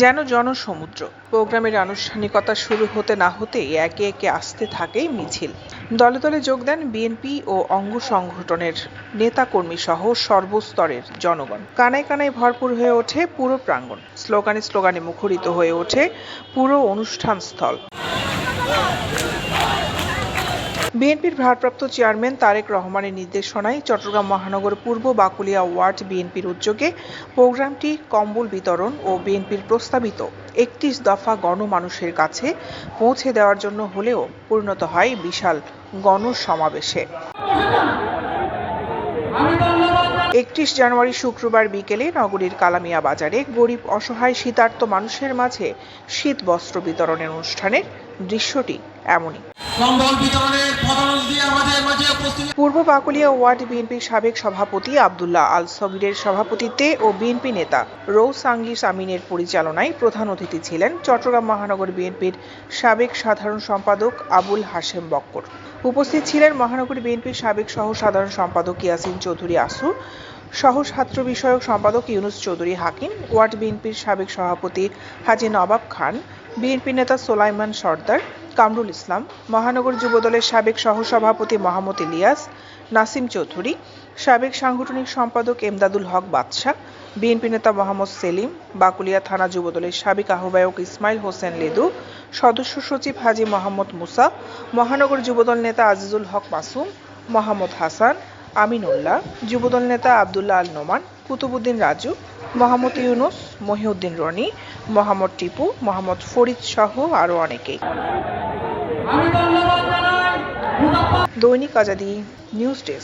যেন জনসমুদ্র। প্রোগ্রামের আনুষ্ঠানিকতা শুরু হতে না হতেই একে একে আসতে থাকে মিছিল। দলে দলে যোগ দেন বিএনপি ও অঙ্গ সংগঠনের নেতাকর্মী সহ সর্বস্তরের জনগণ। কানায় কানায় ভরপুর হয়ে ওঠে পুরো প্রাঙ্গণ। স্লোগানে স্লোগানে মুখরিত হয়ে ওঠে পুরো অনুষ্ঠান স্থল। বিএনপির ভারপ্রাপ্ত চেয়ারম্যান তারেক রহমানের নির্দেশনায় চট্টগ্রাম মহানগর পূর্ব বাকুলিয়া ওয়ার্ড বিএনপির উদ্যোগে প্রোগ্রামটি কম্বল বিতরণ ও বিএনপির প্রস্তাবিত ৩১ দফা গণমানুষের কাছে পৌঁছে দেওয়ার জন্য হলেও পরিণত হয় বিশাল গণসমাবেশে। ৩১ জানুয়ারি শুক্রবার বিকেলে নগরীর কালামিয়া বাজারে গরিব অসহায় শীতার্ত মানুষের মাঝে শীত বস্ত্র বিতরণের অনুষ্ঠানের দৃশ্যটি এমনই। পূর্ব বাকুলিয়া ওয়ার্ড বিএনপির সাবেক সভাপতি আব্দুল্লাহ আল সগিরের সভাপতিত্বে ও বিএনপি নেতা রৌসাঙ্গিস আমিনের পরিচালনায় প্রধান অতিথি ছিলেন চট্টগ্রাম মহানগর বিএনপির সাবেক সাধারণ সম্পাদক আবুল হাশেম বক্কর। উপস্থিত ছিলেন মহানগর বিএনপির সাবেক সহ সাধারণ সম্পাদক ইয়াসিন চৌধুরী আসু, সহ ছাত্র বিষয়ক সম্পাদক ইউনুস চৌধুরী হাকিম, ওয়ার্ড বিএনপির সাবেক সভাপতি হাজী নবাব খান, বিএনপি নেতা সোলাইমান সর্দার, কামরুল ইসলাম, মহানগর যুবদলের সাবেক সহসভাপতি মোহাম্মদ ইলিয়াস, নাসিম চৌধুরী, সাবেক সাংগঠনিক সম্পাদক এমদাদুল হক বাদশা, বিএনপি নেতা মোহাম্মদ সেলিম, বাকুলিয়া থানা যুবদলের সাবেক আহ্বায়ক ইসমাইল হোসেন লেদু, সদস্য সচিব হাজী মোহাম্মদ মুসা, মহানগর যুবদল নেতা আজিজুল হক মাসুম, মোহাম্মদ হাসান, আমিনুল্লাহ, যুবদল নেতা আব্দুল্লাহ আল নোমান, কুতুবুদ্দিন রাজু, মোহাম্মদ ইউনুস, মহিউদ্দিন রনি, মোহাম্মদ টিপু, মোহাম্মদ ফরিদ সহ আরও অনেকেই। দৈনিক আজাদী নিউজ ডেস্ক।